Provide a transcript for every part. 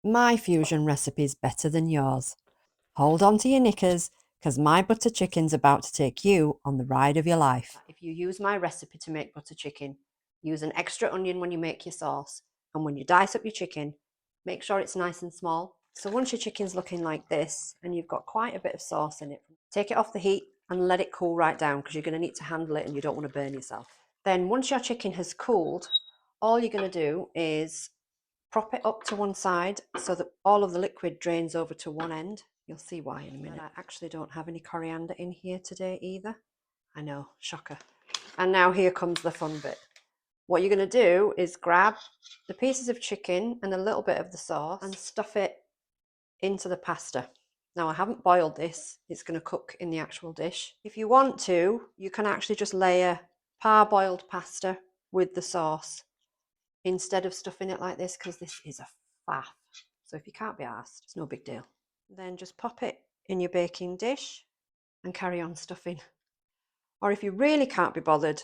My fusion recipe's better than yours. Hold on to your knickers, because my butter chicken's about to take you on the ride of your life. If you use my recipe to make butter chicken, use an extra onion when you make your sauce, and when you dice up your chicken, make sure it's nice and small. So once your chicken's looking like this, and you've got quite a bit of sauce in it, take it off the heat and let it cool right down, because you're going to need to handle it and you don't want to burn yourself. Then once your chicken has cooled, all you're going to do is prop it up to one side so that all of the liquid drains over to one end. You'll see why in a minute. I actually don't have any coriander in here today either. I know, shocker. And now here comes the fun bit. What you're going to do is grab the pieces of chicken and a little bit of the sauce and stuff it into the pasta. Now I haven't boiled this, it's going to cook in the actual dish. If you want to, you can actually just layer parboiled pasta with the sauce instead of stuffing it like this, because this is a faff. So if you can't be asked, it's no big deal. Then just pop it in your baking dish and carry on stuffing. Or if you really can't be bothered,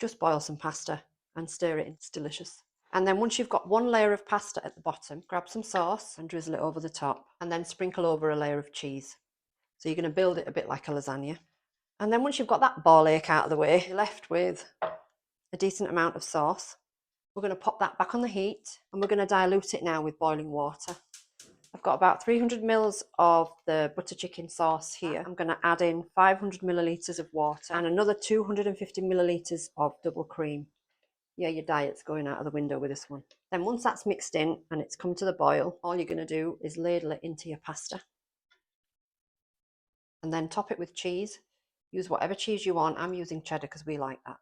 just boil some pasta and stir it in. It's delicious. And then once you've got one layer of pasta at the bottom, grab some sauce and drizzle it over the top, and then sprinkle over a layer of cheese. So you're going to build it a bit like a lasagna. And then once you've got that ball ache out of the way, you're left with a decent amount of sauce. We're going to pop that back on the heat and we're going to dilute it now with boiling water. I've got about 300 mils of the butter chicken sauce here. I'm going to add in 500 millilitres of water and another 250 millilitres of double cream. Yeah, your diet's going out of the window with this one. Then once that's mixed in and it's come to the boil, all you're going to do is ladle it into your pasta. And then top it with cheese. Use whatever cheese you want. I'm using cheddar because we like that.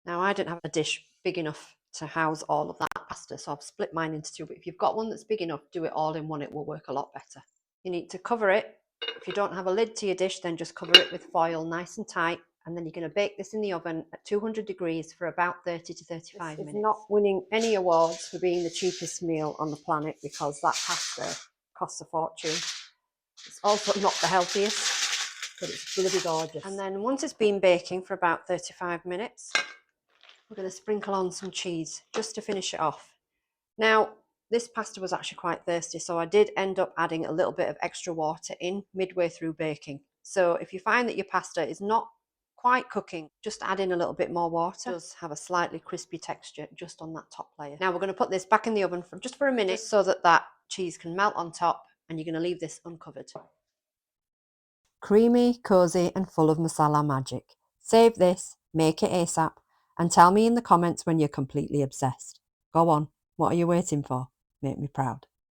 Now I didn't have a dish big enough to house all of that pasta, so I've split mine into two, but if you've got one that's big enough, do it all in one, it will work a lot better. You need to cover it. If you don't have a lid to your dish, then just cover it with foil nice and tight, and then you're going to bake this in the oven at 200 degrees for about 30 to 35 minutes. It's not winning any awards for being the cheapest meal on the planet, because that pasta costs a fortune. It's also not the healthiest, but it's bloody gorgeous. And then once it's been baking for about 35 minutes, we're going to sprinkle on some cheese just to finish it off. Now, this pasta was actually quite thirsty, so I did end up adding a little bit of extra water in midway through baking. So if you find that your pasta is not quite cooking, just add in a little bit more water. It does have a slightly crispy texture just on that top layer. Now we're going to put this back in the oven for just for a minute so that that cheese can melt on top, and you're going to leave this uncovered. Creamy, cosy and full of masala magic. Save this, make it ASAP, and tell me in the comments when you're completely obsessed. Go on, what are you waiting for? Make me proud.